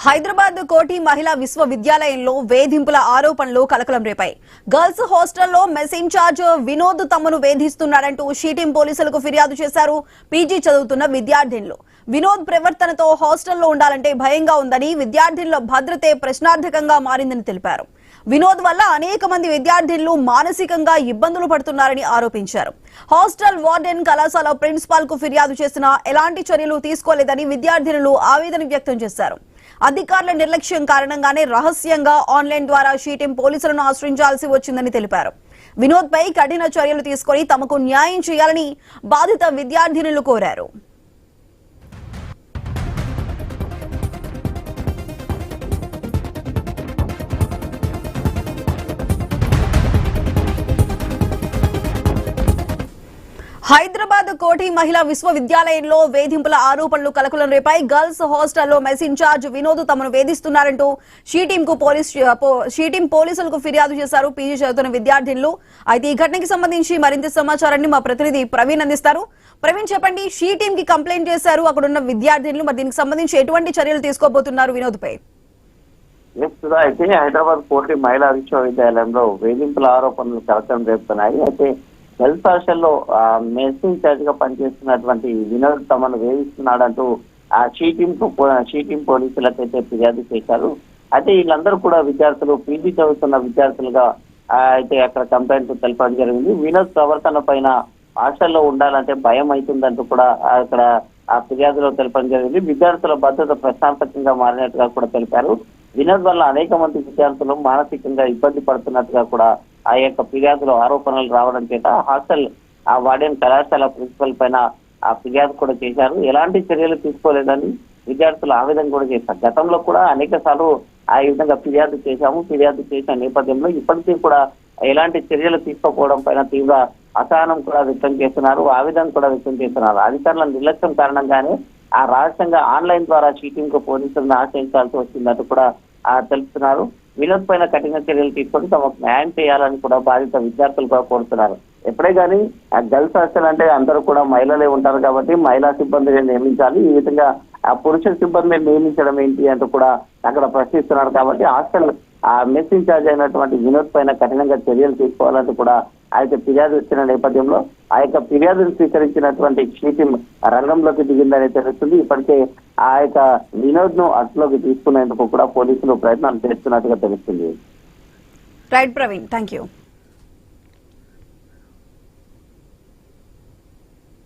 హైదరాబాద్ కోటి మహిళా విశ్వవిద్యాలయంలో వేధింపుల ఆరోపణలు కలకలం రేపాయి. గర్ల్స్ హాస్టల్లో మెస్ ఇన్ఛార్జ్ వినోద్ తమను వేధిస్తున్నాడంటూ షీటీం పోలీసులకు ఫిర్యాదు చేశారు పీజీ చదువుతున్న విద్యార్థినులు. వినోద్ ప్రవర్తనతో హాస్టల్లో ఉండాలంటే భయంగా ఉందని, విద్యార్థినుల భద్రతే ప్రశ్నార్థకంగా మారిందని తెలిపారు. వినోద్ వల్ల అనేక మంది విద్యార్థినులు మానసికంగా ఇబ్బందులు పడుతున్నారని ఆరోపించారు. హాస్టల్ వార్డెన్, కళాశాల ప్రిన్సిపాల్ కు ఫిర్యాదు చేసినా ఎలాంటి చర్యలు తీసుకోలేదని విద్యార్థినులు ఆవేదన వ్యక్తం చేశారు. అధికారుల నిర్లక్ష్యం కారణంగానే రహస్యంగా ఆన్లైన్ ద్వారా షీటీం పోలీసులను ఆశ్రయించాల్సి వచ్చిందని తెలిపారు. వినోద్ పై కఠిన చర్యలు తీసుకొని తమకు న్యాయం చేయాలని బాధిత విద్యార్థినులు కోరారు. హైదరాబాద్ కోటి మహిళా విశ్వవిద్యాలయంలో వేధింపుల ఆరోపణలు కలకలం రేపాయి. గర్ల్స్ హాస్టల్లో మెస్ ఇన్ఛార్జ్ వినోద్ తమను వేధిస్తున్నారంటూ షీటీం పోలీసులకు ఫిర్యాదు చేశారు పీజీ చదువుతున్న విద్యార్థినులు. అయితే ఈ ఘటనకి సంబంధించి మరింత సమాచారాన్ని మా ప్రతినిధి ప్రవీణ్ అందిస్తారు. ప్రవీణ్, చెప్పండి, షీటీం కి కంప్లైంట్ చేశారు అక్కడున్న విద్యార్థినులు, మరి దీనికి సంబంధించి ఎటువంటి చర్యలు తీసుకోబోతున్నారు వినోద్ పై? అయితే హైదరాబాద్ కోటి మహిళా విశ్వవిద్యాలయంలో వేధింపుల ఆరోపణలు కలకలం రేపుతున్నాయి. అయితే గర్ల్స్ హాస్టల్లో మెస్ ఇన్ఛార్జ్ గా పనిచేస్తున్నటువంటి వినోద్ తమను వేధిస్తున్నాడంటూ ఆ షీటీం పోలీసులకైతే ఫిర్యాదు చేశారు. అయితే వీళ్ళందరూ కూడా విద్యార్థులు, పీజీ చదువుతున్న విద్యార్థులుగా అయితే అక్కడ కంప్లైంట్ తెలపడం జరిగింది. వినోద్ ప్రవర్తన పైన హాస్టల్లో ఉండాలంటే భయం అవుతుందంటూ కూడా అక్కడ ఆ ఫిర్యాదులో తెలపడం జరిగింది. విద్యార్థుల భద్రత ప్రశ్నార్థకంగా మారినట్టుగా కూడా తెలిపారు. వినోద్ వల్ల అనేక మంది విద్యార్థులు మానసికంగా ఇబ్బంది పడుతున్నట్టుగా కూడా ఆ యొక్క ఫిర్యాదులో ఆరోపణలు రావడం చేత హాస్టల్ ఆ వార్డెన్, కళాశాల ప్రిన్సిపల్ పైన ఆ ఫిర్యాదు కూడా చేశారు. ఎలాంటి చర్యలు తీసుకోలేదని విద్యార్థులు ఆవేదన కూడా చేశారు. గతంలో కూడా అనేక సార్లు ఆ విధంగా ఫిర్యాదు చేసిన నేపథ్యంలో ఇప్పటికీ కూడా ఎలాంటి చర్యలు తీసుకోకపోవడం పైన తీవ్ర అసహనం కూడా వ్యక్తం చేస్తున్నారు, ఆవేదన కూడా వ్యక్తం చేస్తున్నారు. అధికారుల నిర్లక్ష్యం కారణంగానే ఆ రహస్యంగా ఆన్లైన్ ద్వారా షీటీం కు పోలీసులను ఆశ్రయించాల్సి వచ్చిందంటూ కూడా తెలుపుతున్నారు. వినోద్ పైన కఠిన చర్యలు తీసుకొని తమకు న్యాయం చేయాలని కూడా బాధిత విద్యార్థులు కూడా కోరుతున్నారు. ఎప్పుడే కానీ ఆ గర్ల్స్ హాస్టల్ అంటే అందరూ కూడా మహిళలే ఉంటారు కాబట్టి మహిళా సిబ్బందిని నియమించాలి, ఈ విధంగా ఆ పురుష సిబ్బందిని నియమించడం ఏంటి అంటూ కూడా అక్కడ ప్రశ్నిస్తున్నారు. కాబట్టి హాస్టల్ ఆ మెస్ ఇన్ఛార్జ్ అయినటువంటి వినోద్ పైన కఠినంగా చర్యలు తీసుకోవాలంటూ కూడా ఆ యొక్క ఫిర్యాదు ఇచ్చిన నేపథ్యంలో ఆ యొక్క ఫిర్యాదును స్వీకరించినటువంటి షీటీం రంగంలోకి దిగిందని తెలుస్తుంది. ఇప్పటికే ఆ యొక్క వినోద్ ను అట్లోకి తీసుకునేందుకు కూడా పోలీసులు ప్రయత్నాలు చేస్తున్నట్టుగా తెలుస్తుంది. Right Praveen, thank you.